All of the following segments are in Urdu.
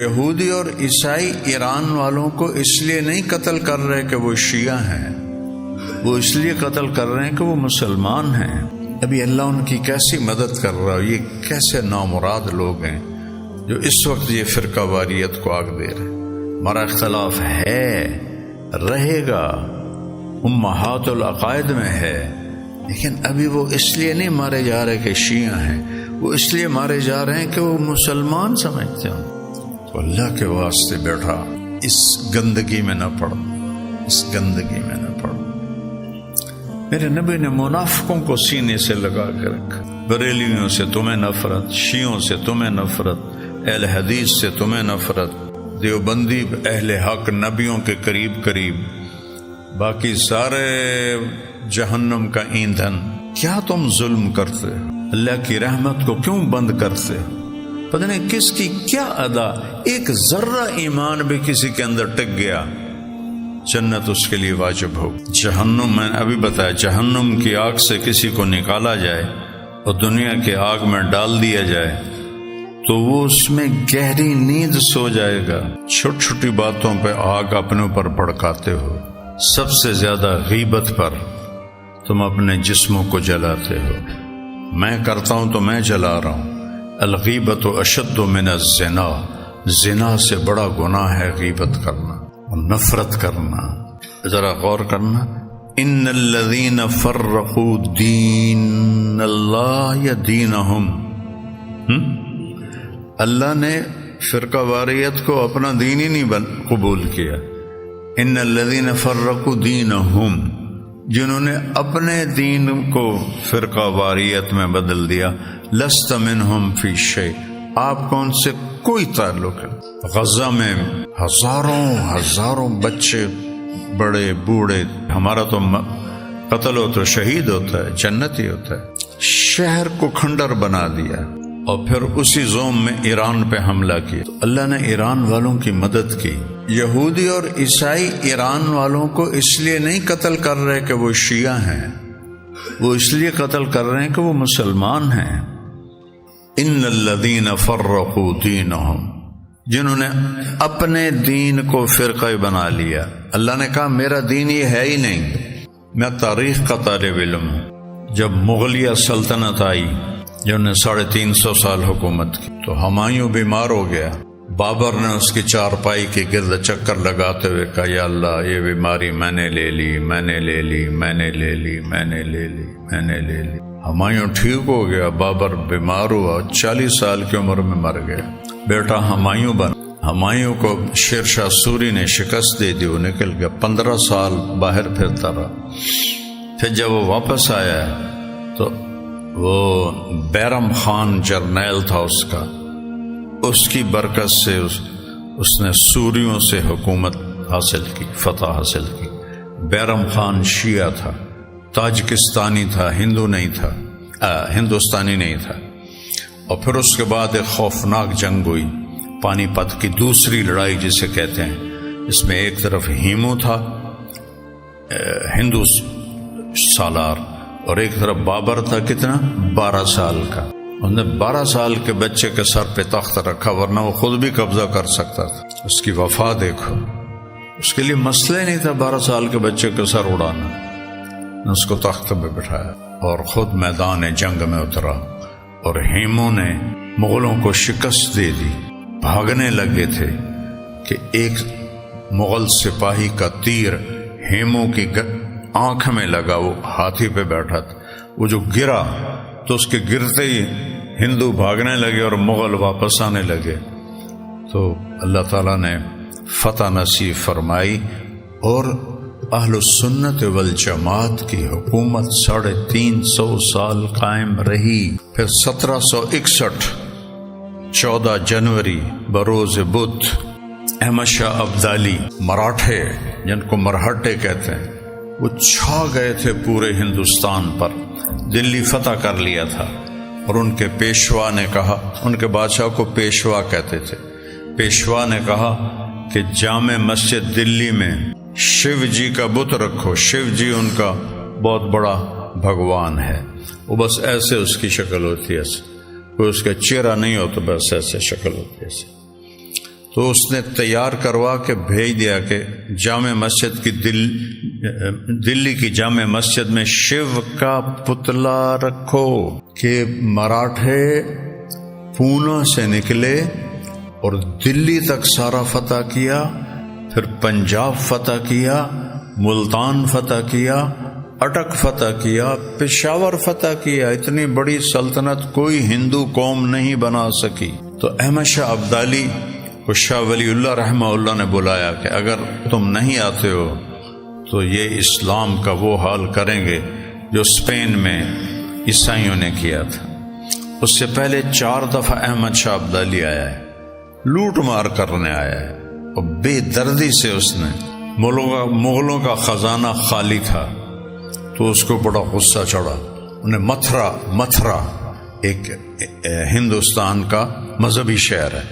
یہودی اور عیسائی ایران والوں کو اس لیے نہیں قتل کر رہے کہ وہ شیعہ ہیں، وہ اس لیے قتل کر رہے ہیں کہ وہ مسلمان ہیں۔ ابھی اللہ ان کی کیسی مدد کر رہا ہے، یہ کیسے نامراد لوگ ہیں جو اس وقت یہ فرقہ واریت کو آگ دے رہے ہیں۔ ہمارا اختلاف ہے، رہے گا، امہات العقائد میں ہے، لیکن ابھی وہ اس لیے نہیں مارے جا رہے کہ شیعہ ہیں، وہ اس لیے مارے جا رہے ہیں کہ وہ مسلمان سمجھتے ہیں۔ تو اللہ کے واسطے بیٹھا اس گندگی میں نہ پڑ، اس گندگی میں نہ پڑ۔ میرے نبی نے منافقوں کو سینے سے لگا کے رکھا، بریلیوں سے تمہیں نفرت، شیعوں سے تمہیں نفرت، اہل حدیث سے تمہیں نفرت، دیوبندی اہل حق نبیوں کے قریب قریب، باقی سارے جہنم کا ایندھن۔ کیا تم ظلم کرتے، اللہ کی رحمت کو کیوں بند کرتے؟ پتہ نہیں کس کی کیا ادا، ایک ذرہ ایمان بھی کسی کے اندر ٹک گیا، جنت اس کے لیے واجب ہو۔ جہنم، میں نے ابھی بتایا، جہنم کی آگ سے کسی کو نکالا جائے اور دنیا کے آگ میں ڈال دیا جائے تو وہ اس میں گہری نیند سو جائے گا۔ چھوٹی چھوٹی باتوں پہ آگ اپنے اوپر بھڑکاتے ہو، سب سے زیادہ غیبت پر تم اپنے جسموں کو جلاتے ہو۔ میں کرتا ہوں تو میں جلا رہا ہوں۔ الغیبت اشد من الزنا، زنا سے بڑا گناہ ہے غیبت کرنا اور نفرت کرنا۔ ذرا غور کرنا، ان الذین فرقوا دین اللہ یا دینہم، اللہ نے فرقہ واریت کو اپنا دین ہی نہیں قبول کیا۔ ان الذین فرقوا دینہم، جنہوں نے اپنے دین کو فرقہ واریت میں بدل دیا، لست منہم فی شیء، آپ کو ان سے کوئی تعلق ہے۔ غزہ میں ہزاروں بچے، بڑے بوڑھے، ہمارا تو قتل ہو تو شہید ہوتا ہے، جنتی ہوتا ہے، شہر کو کھنڈر بنا دیا اور پھر اسی زوم میں ایران پہ حملہ کیا۔ تو اللہ نے ایران والوں کی مدد کی۔ یہودی اور عیسائی ایران والوں کو اس لیے نہیں قتل کر رہے کہ وہ شیعہ ہیں، وہ اس لیے قتل کر رہے ہیں کہ وہ مسلمان ہیں۔ ان الذین فرقوا دینہم، جنہوں نے اپنے دین کو فرقہ بنا لیا۔ اللہ نے کہا میرا دین یہ ہے ہی نہیں۔ میں تاریخ کا طالب علم ہوں۔ جب مغلیہ سلطنت آئی، جنہوں نے 350 سال حکومت کی، تو ہمایوں بیمار ہو گیا۔ بابر نے اس کی چارپائی کے گرد چکر لگاتے ہوئے کہا، یا اللہ یہ بیماری میں نے لے لی، میں نے لے لی، میں نے لے لی، میں نے لے لی، میں نے لے لی۔ ہمایوں ٹھیک ہو گیا، بابر بیمار ہوا، 40 سال کی عمر میں مر گیا۔ بیٹا ہمایوں بنا۔ ہمایوں کو شیر شاہ سوری نے شکست دے دی، وہ نکل گیا، 15 سال باہر پھرتا رہا۔ پھر جب وہ واپس آیا تو وہ بیرم خان جرنیل تھا اس کا، اس کی برکت سے اس نے سوریوں سے حکومت حاصل کی، فتح حاصل کی۔ بیرم خان شیعہ تھا، تاجکستانی تھا، ہندوستانی نہیں تھا۔ اور پھر اس کے بعد ایک خوفناک جنگ ہوئی، پانی پت کی دوسری لڑائی جسے کہتے ہیں۔ اس میں ایک طرف ہیمو تھا، ہندو سالار، اور ایک طرف بابر تھا، کتنا 12 سال کا۔ انہوں نے 12 سال کے بچے کے سر پہ تخت رکھا، ورنہ وہ خود بھی قبضہ کر سکتا تھا۔ اس کی وفا دیکھو، اس کے لیے مسئلہ نہیں تھا 12 سال کے بچے کے سر اڑانا۔ اس کو تخت پہ بٹھایا اور خود میدان جنگ میں اترا، اور ہیمو نے مغلوں کو شکست دے دی۔ بھاگنے لگے تھے کہ ایک مغل سپاہی کا تیر ہیمو کی آنکھ میں لگا، وہ ہاتھی پہ بیٹھا تھا، وہ جو گرا تو اس کے گرتے ہی ہندو بھاگنے لگے اور مغل واپس آنے لگے۔ تو اللہ تعالیٰ نے فتح نصیب فرمائی اور اہل السنت والجماعت کی حکومت 350 سال قائم رہی۔ پھر 1761 14 جنوری بروز بدھ، احمد شاہ ابدالی، مراٹھے جن کو مرہٹے کہتے ہیں، وہ چھا گئے تھے پورے ہندوستان پر، دلی فتح کر لیا تھا۔ اور ان کے پیشوا نے کہا، ان کے بادشاہ کو پیشوا کہتے تھے، پیشوا نے کہا کہ جامع مسجد دلی میں شیو جی کا بت رکھو۔ شیو جی ان کا بہت بڑا بھگوان ہے، وہ بس ایسے اس کی شکل ہوتی ہے، کوئی اس کا چہرہ نہیں ہوتا، بس ایسے شکل ہوتی ہے۔ تو اس نے تیار کروا کے بھیج دیا کہ جامع مسجد کی دلی کی جامع مسجد میں شیو کا پتلا رکھو کہ مراٹھے پونا سے نکلے اور دلی تک سارا فتح کیا، پھر پنجاب فتح کیا، ملتان فتح کیا، اٹک فتح کیا، پشاور فتح کیا۔ اتنی بڑی سلطنت کوئی ہندو قوم نہیں بنا سکی۔ تو احمد شاہ ابدالی کو شاہ ولی اللہ رحمہ اللہ نے بلایا کہ اگر تم نہیں آتے ہو تو یہ اسلام کا وہ حال کریں گے جو اسپین میں عیسائیوں نے کیا تھا۔ اس سے پہلے 4 دفعہ احمد شاہ ابدالی آیا ہے، لوٹ مار کرنے آیا ہے، اور بے دردی سے اس نے مغلوں کا خزانہ خالی تھا تو اس کو بڑا غصہ چڑھا۔ انہیں متھرا ایک ہندوستان کا مذہبی شہر ہے،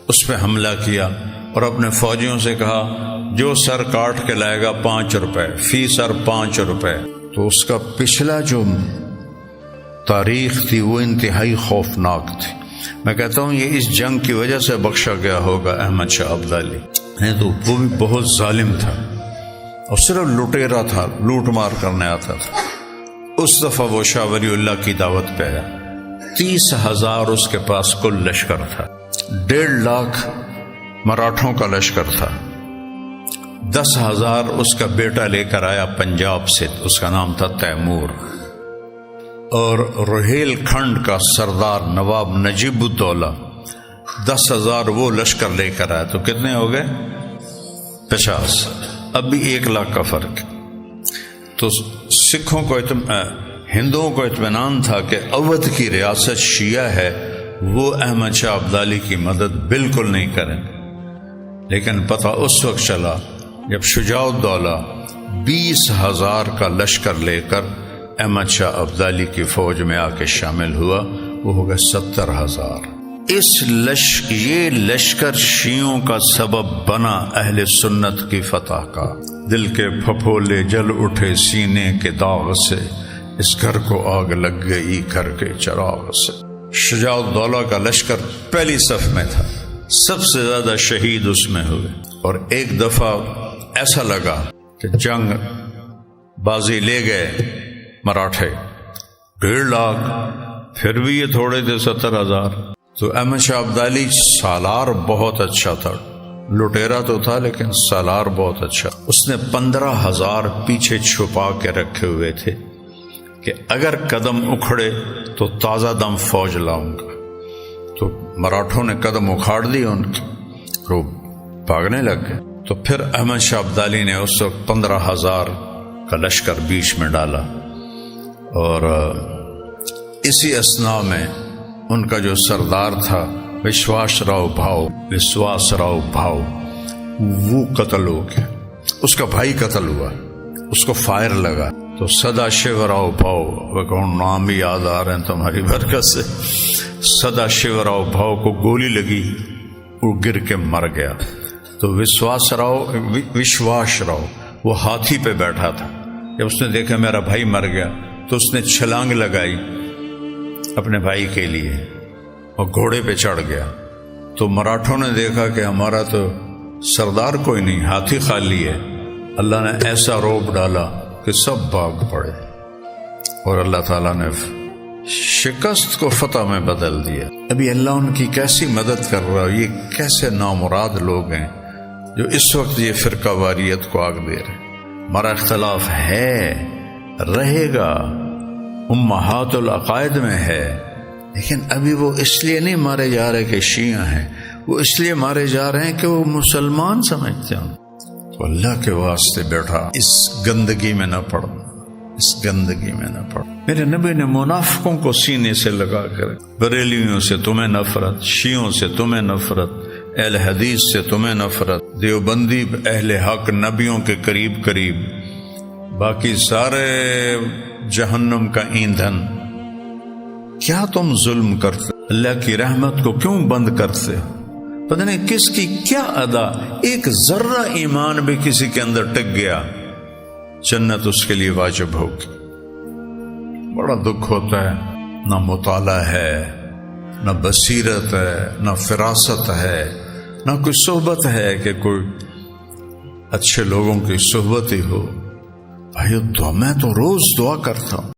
اس پہ حملہ کیا اور اپنے فوجیوں سے کہا جو سر کاٹ کے لائے گا 5 روپے، فی سر 5 روپے۔ تو اس کا پچھلا جو تاریخ تھی وہ انتہائی خوفناک تھی۔ میں کہتا ہوں یہ اس جنگ کی وجہ سے بخشا گیا ہوگا احمد شاہ ابدالی، نہیں تو وہ بھی بہت ظالم تھا اور صرف لٹیرا تھا، لوٹ مار کرنے آتا تھا۔ اس دفعہ وہ شاہ ولی اللہ کی دعوت پہ آیا، 30,000 اس کے پاس کل لشکر تھا، 1.5 لاکھ مراٹھوں کا لشکر تھا، 10,000 اس کا بیٹا لے کر آیا پنجاب سے، اس کا نام تھا تیمور، اور روہیل کھنڈ کا سردار نواب نجیب الدولہ 10,000 وہ لشکر لے کر آیا۔ تو کتنے ہو گئے؟ 50۔ اب بھی 1 لاکھ کا فرق۔ تو سکھوں کو ہندوؤں کو اطمینان تھا کہ اودھ کی ریاست شیعہ ہے، وہ احمد شاہ ابدالی کی مدد بالکل نہیں کریں۔ لیکن پتہ اس وقت چلا جب شجاع الدولہ 20,000 کا لشکر لے کر احمد شاہ ابدالی کی فوج میں آ کے شامل ہوا، وہ ہو گئے 70,000۔ یہ لشکر شیعوں کا سبب بنا اہل سنت کی فتح کا۔ دل کے پھپھولے جل اٹھے سینے کے داغ سے، اس گھر کو آگ لگ گئی گھر کے چراغ سے۔ شجاع الدولہ کا لشکر پہلی صف میں تھا، سب سے زیادہ شہید اس میں ہوئے، اور ایک دفعہ ایسا لگا کہ جنگ بازی لے گئے مراٹھے 1.5 لاکھ، پھر بھی یہ تھوڑے تھے 70,000۔ تو احمد شاہ ابدالی سالار بہت اچھا تھا، لٹیرا تو تھا لیکن سالار بہت اچھا۔ اس نے 15,000 پیچھے چھپا کے رکھے ہوئے تھے کہ اگر قدم اکھڑے تو تازہ دم فوج لاؤں گا۔ تو مراٹھوں نے قدم اکھاڑ دی ان کی، وہ بھاگنے لگ گئے۔ تو پھر احمد شاہ ابدالی نے اس وقت 15,000 کا لشکر بیچ میں ڈالا، اور اسی اثناء میں ان کا جو سردار تھا وشواس راؤ بھاؤ وہ قتل ہو گیا، اس کا بھائی قتل ہوا، اس کو فائر لگا۔ تو سدا شیو راؤ بھاؤ، نام بھی یاد آ رہے ہیں تمہاری برکت سے، سدا شیو راؤ بھاؤ کو گولی لگی، وہ گر کے مر گیا۔ تو وشواس راؤ وہ ہاتھی پہ بیٹھا تھا، جب اس نے دیکھا میرا بھائی مر گیا تو اس نے چھلانگ لگائی اپنے بھائی کے لیے اور گھوڑے پہ چڑھ گیا۔ تو مراٹھوں نے دیکھا کہ ہمارا تو سردار کوئی نہیں، ہاتھی خالی ہے۔ اللہ نے ایسا روب ڈالا کہ سب بھاگ پڑے، اور اللہ تعالیٰ نے شکست کو فتح میں بدل دیا۔ ابھی اللہ ان کی کیسی مدد کر رہا ہے۔ یہ کیسے نامراد لوگ ہیں جو اس وقت یہ فرقہ واریت کو آگ دے رہے۔ ہمارا اختلاف ہے، رہے گا، امہات العقائد میں ہے، لیکن ابھی وہ اس لیے نہیں مارے جا رہے کہ شیعہ ہیں، وہ اس لیے مارے جا رہے ہیں کہ وہ مسلمان سمجھتے ہیں۔ تو اللہ کے واسطے بیٹھا اس گندگی میں نہ پڑنا، اس گندگی میں نہ پڑ۔ میرے نبی نے منافقوں کو سینے سے لگا کر، بریلیوں سے تمہیں نفرت، شیعوں سے تمہیں نفرت، اہل حدیث سے تمہیں نفرت، دیوبندی اہل حق نبیوں کے قریب قریب، باقی سارے جہنم کا ایندھن۔ کیا تم ظلم کرتے، اللہ کی رحمت کو کیوں بند کرتے؟ پتہ نہیں کس کی کیا ادا، ایک ذرہ ایمان بھی کسی کے اندر ٹک گیا، جنت اس کے لیے واجب ہوگی۔ بڑا دکھ ہوتا ہے، نہ مطالعہ ہے، نہ بصیرت ہے، نہ فراست ہے، نہ کوئی صحبت ہے کہ کوئی اچھے لوگوں کی صحبت ہی ہو۔ بھائی میں تو روز دعا کرتا ہوں